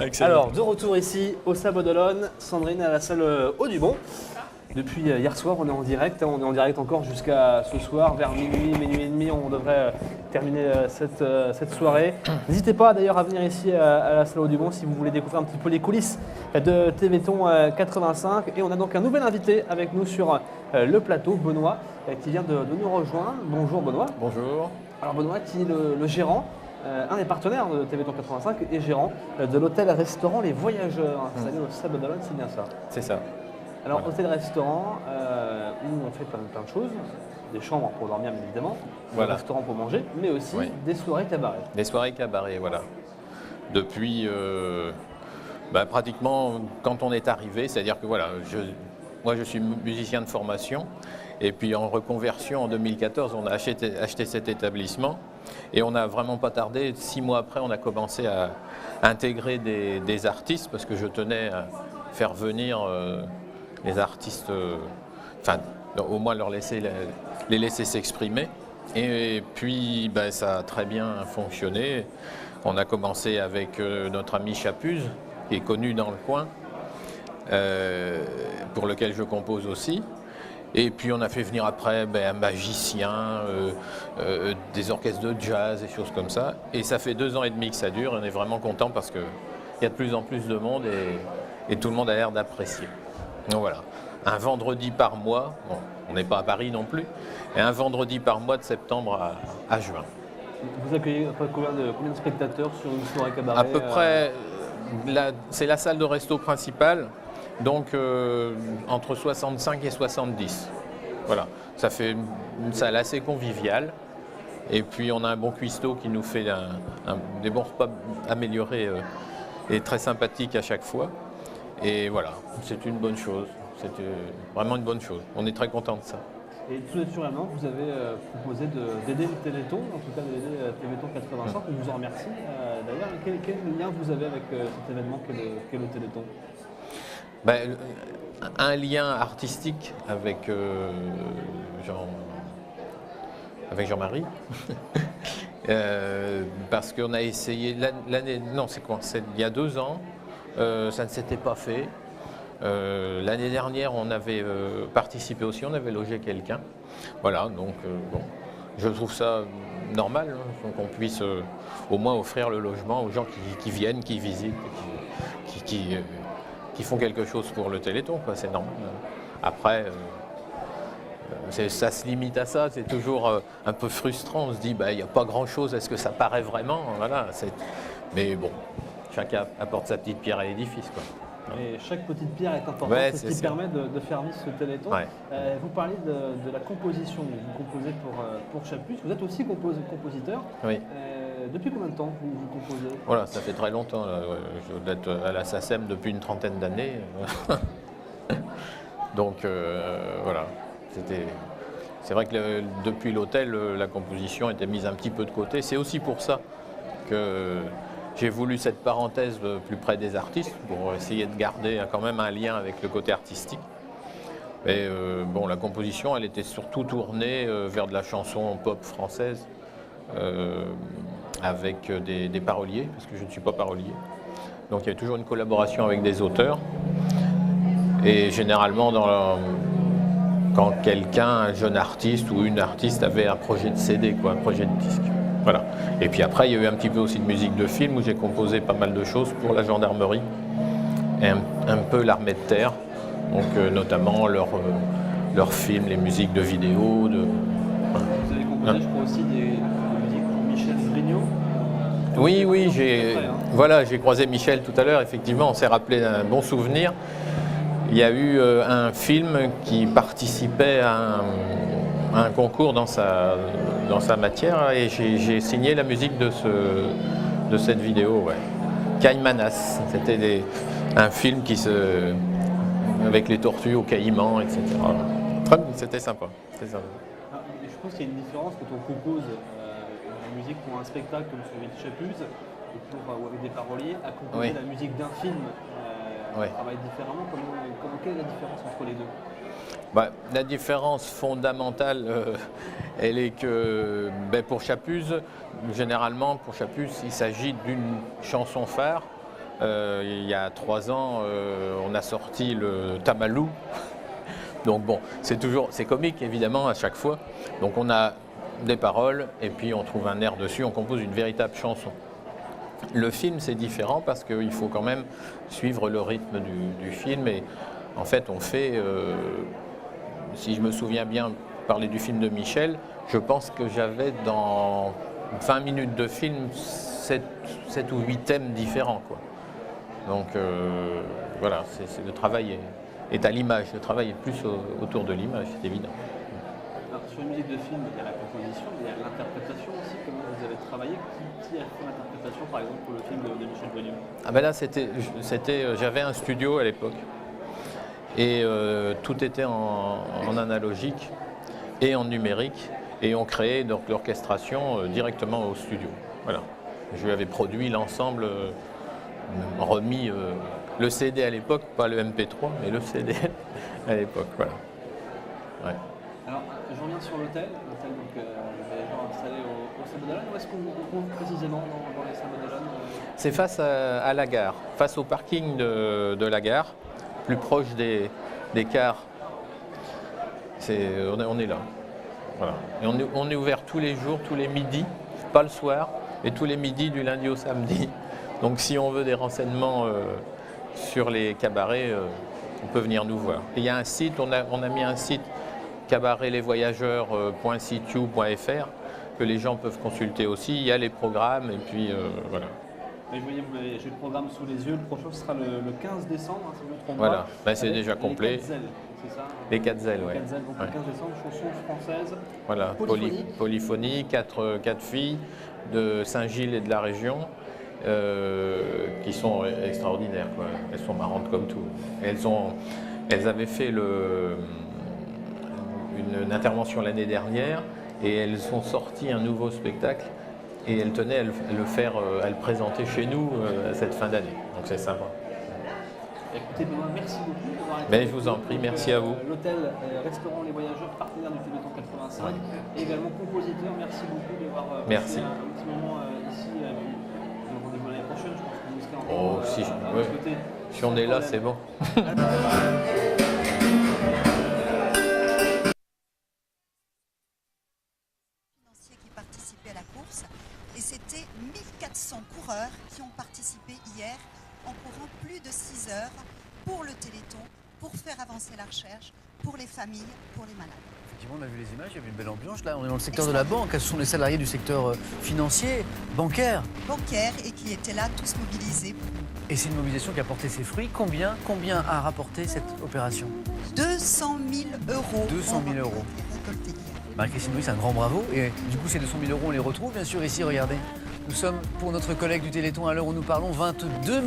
Excellent. Alors, de retour ici au Sabot d'Olonne, Sandrine à la salle Haut-du-Bon. Depuis hier soir, on est en direct. On est en direct encore jusqu'à ce soir, vers minuit et demi. On devrait terminer cette soirée. N'hésitez pas d'ailleurs à venir ici à la salle Haut-du-Bon si vous voulez découvrir un petit peu les coulisses de TVton 85. Et on a donc un nouvel invité avec nous sur le plateau, Benoît, qui vient de nous rejoindre. Bonjour Benoît. Bonjour. Alors Benoît qui est le gérant, un des partenaires de TVton 85 et gérant de l'hôtel-restaurant Les Voyageurs, installé au Sabot d'Olonne, c'est bien ça? C'est ça. Alors Voilà. hôtel-restaurant où on fait plein de choses, des chambres pour dormir bien évidemment, Voilà. un restaurant pour manger, mais aussi Oui. des soirées cabaret. Des soirées cabaret, voilà. Depuis pratiquement quand on est arrivé, c'est-à-dire que voilà, moi je suis musicien de formation et puis en reconversion en 2014, on a acheté cet établissement et on n'a vraiment pas tardé. 6 mois après, on a commencé à intégrer des artistes parce que je tenais à faire venir les artistes, au moins les laisser s'exprimer. Et puis ça a très bien fonctionné. On a commencé avec notre ami Chapuz, qui est connu dans le coin, pour lequel je compose aussi. Et puis on a fait venir après un magicien, des orchestres de jazz, des choses comme ça. Et ça fait 2 ans et demi que ça dure. On est vraiment content parce qu'il y a de plus en plus de monde et tout le monde a l'air d'apprécier. Donc voilà, un vendredi par mois, bon, on n'est pas à Paris non plus, et un vendredi par mois de septembre à juin. Vous accueillez combien de spectateurs sur une soirée cabaret? À peu près, c'est la salle de resto principale, donc entre 65 et 70. Voilà, ça fait une salle assez conviviale. Et puis on a un bon cuistot qui nous fait des bons repas améliorés et très sympathiques à chaque fois. Et voilà, c'est une bonne chose, c'est vraiment une bonne chose. On est très content de ça. Et tout naturellement, vous avez proposé d'aider le Téléthon, en tout cas d'aider Téléthon 85, on vous en remercie. D'ailleurs, quel lien vous avez avec cet événement qu'est le Téléthon? Un lien artistique avec Jean-Marie, parce qu'on a essayé il y a 2 ans, ça ne s'était pas fait. L'année dernière, on avait participé aussi, on avait logé quelqu'un. Voilà, donc je trouve ça normal qu'on puisse au moins offrir le logement aux gens qui viennent, qui visitent, qui font quelque chose pour le Téléthon, quoi, c'est normal. Après, ça se limite à ça, c'est toujours un peu frustrant, on se dit, il n'y a pas grand-chose, est-ce que ça paraît vraiment? Voilà, mais bon, chacun apporte sa petite pierre à l'édifice, quoi. Et chaque petite pierre est importante, Ouais, c'est ce qui permet de faire vivre ce Téléthon. Ouais. Vous parlez de la composition, vous composez pour Chapuz, vous êtes aussi compositeur. Oui. Depuis combien de temps vous composez? Voilà, ça fait très longtemps, là, je dois être à la SACEM depuis une trentaine d'années. Donc voilà, c'est vrai que depuis l'hôtel, la composition était mise un petit peu de côté. C'est aussi pour ça que j'ai voulu cette parenthèse plus près des artistes, pour essayer de garder quand même un lien avec le côté artistique. Mais la composition, elle était surtout tournée vers de la chanson pop française, avec des paroliers, parce que je ne suis pas parolier. Donc il y a toujours une collaboration avec des auteurs. Et généralement, quand un jeune artiste ou une artiste avait un projet de CD, un projet de disque. Voilà. Et puis après, il y a eu un petit peu aussi de musique de film où j'ai composé pas mal de choses pour la gendarmerie et un peu l'armée de terre. Donc notamment leurs films, les musiques de vidéo. Voilà. Vous avez composé, je crois, aussi des musiques pour Michel Vrignot. Oui, j'ai croisé Michel tout à l'heure, effectivement, on s'est rappelé un bon souvenir. Il y a eu un film qui participait à un concours dans sa matière et j'ai signé la musique de cette vidéo. Ouais. Caïmanas, c'était un film avec les tortues au Caïman, etc. C'était sympa. Je pense qu'il y a une différence quand on compose la musique pour un spectacle comme celui de Chapuz ou avec des paroliers, à composer la musique d'un film. On travaille différemment. Quelle est la différence entre les deux? La différence fondamentale, elle est que pour Chapuz, généralement pour Chapuz, il s'agit d'une chanson phare Il y a 3 ans, on a sorti le Tamalou. Donc bon, c'est comique évidemment à chaque fois. Donc on a des paroles et puis on trouve un air dessus, on compose une véritable chanson. Le film c'est différent parce qu'il faut quand même suivre le rythme du film et en fait on fait, si je me souviens bien, parler du film de Michel, je pense que j'avais dans 20 minutes de film 7 ou 8 thèmes différents, quoi. Donc voilà, le travail est à l'image, le travail est plus autour de l'image, c'est évident. Alors, sur une musique de film, il y a la composition, mais il y a l'interprétation aussi. Comment vous avez travaillé? Qui a fait l'interprétation, par exemple, pour le film de Michel Benu? Ah ben là, j'avais un studio à l'époque et tout était en analogique et en numérique et on créait donc l'orchestration directement au studio. Voilà. Je lui avais produit l'ensemble, remis le CD à l'époque, pas le MP3, mais le CD à l'époque. Voilà. Ouais. Alors, je reviens sur l'hôtel. L'hôtel, donc, les gens installés au Sable d'Olonne. Où est-ce qu'on vous trouve précisément dans les Sables d'Olonne? C'est face à la gare, face au parking de la gare, plus proche des cars. On est là. Voilà. Et on est ouvert tous les jours, tous les midis, pas le soir, et tous les midis du lundi au samedi. Donc si on veut des renseignements sur les cabarets, on peut venir nous voir. Et il y a un site, on a mis un site cabaretlevoyageurs.situ.fr que les gens peuvent consulter aussi. Il y a les programmes et puis voilà. Et je voyais, j'ai le programme sous les yeux. Le prochain sera le 15 décembre, hein, si je ne me trompe pas. Voilà, ben, c'est déjà complet. Les 4 ailes, c'est ça? Les 4 ailes, oui. Les 4 ailes, donc ouais. le 15 décembre, chansons françaises. Voilà, polyphonie, 4 filles de Saint-Gilles et de la région qui sont extraordinaires, quoi. Elles sont marrantes comme tout. Elles avaient fait une intervention l'année dernière et elles ont sorti un nouveau spectacle et elles tenaient à le présenter chez nous à cette fin d'année. Donc c'est sympa. Écoutez Benoît, merci beaucoup d'avoir été. Ben, je vous en prie, merci à vous. L'hôtel Restaurant Les Voyageurs, partenaire du Téléthon 85, et également compositeur. Merci beaucoup d'avoir passé un petit moment ici. Rendez-vous l'année prochaine, je pense que vous serez encore si on est là, c'est bon. Qui participaient à la course et c'était 1400 coureurs qui ont participé hier en courant plus de 6 heures pour le Téléthon, pour faire avancer la recherche, pour les familles, pour les malades. Effectivement, on a vu les images, il y avait une belle ambiance. Là, on est dans le secteur de la banque. Ce sont les salariés du secteur financier, bancaire. Bancaire et qui étaient là, tous mobilisés. Et c'est une mobilisation qui a porté ses fruits. Combien a rapporté cette opération? 200 000 euros. 200 000 euros. Marie-Christine Louis, un grand bravo. Et du coup, ces 200 000 euros, on les retrouve bien sûr ici, regardez. Nous sommes, pour notre collègue du Téléthon, à l'heure où nous parlons, 22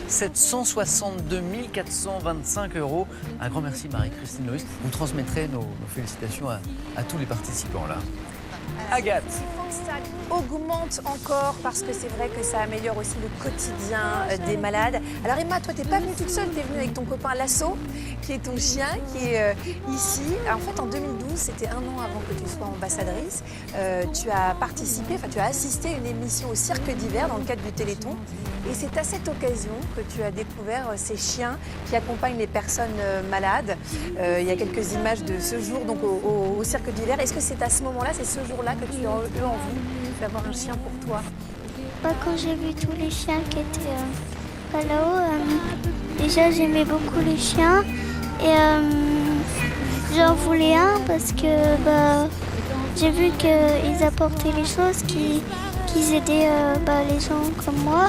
762 425 euros. Un grand merci Marie-Christine Loïs. Vous transmettrez nos félicitations à tous les participants là. Agathe. Augmente encore parce que c'est vrai que ça améliore aussi le quotidien des malades. Alors Emma, toi t'es pas venue toute seule, t'es venue avec ton copain Lasso, qui est ton chien, qui est ici. Alors, en fait en 2012, c'était 1 an avant que tu sois ambassadrice, tu as participé, tu as assisté à une émission au Cirque d'hiver dans le cadre du Téléthon. Et c'est à cette occasion que tu as découvert ces chiens qui accompagnent les personnes malades. Il y a quelques images de ce jour donc au Cirque d'hiver. Est-ce que c'est à ce moment-là, c'est ce jour-là que tu as eu envie d'avoir un chien pour toi? Quand j'ai vu tous les chiens qui étaient là-haut, déjà j'aimais beaucoup les chiens et j'en voulais un parce que j'ai vu qu'ils apportaient les choses, qu'ils aidaient les gens comme moi.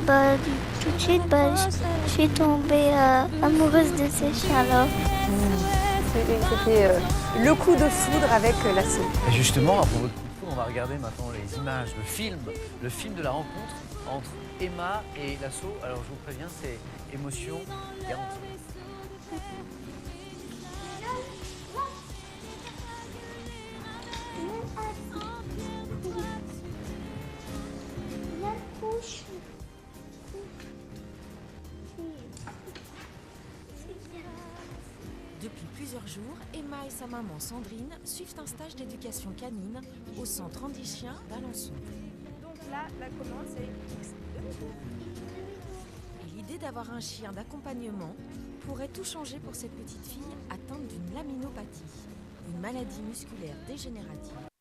Et tout de suite, je suis tombée amoureuse de ces chiens-là. C'était le coup de foudre avec Lasso. Et justement, à propos de coup de foudre, on va regarder maintenant les images, le film de la rencontre entre Emma et Lasso. Alors je vous préviens, c'est émotion garantie. Depuis plusieurs jours, Emma et sa maman Sandrine suivent un stage d'éducation canine au centre Andy Chien d'Alençon. Donc là, la commande c'est X2. L'idée d'avoir un chien d'accompagnement pourrait tout changer pour cette petite fille atteinte d'une laminopathie, une maladie musculaire dégénérative.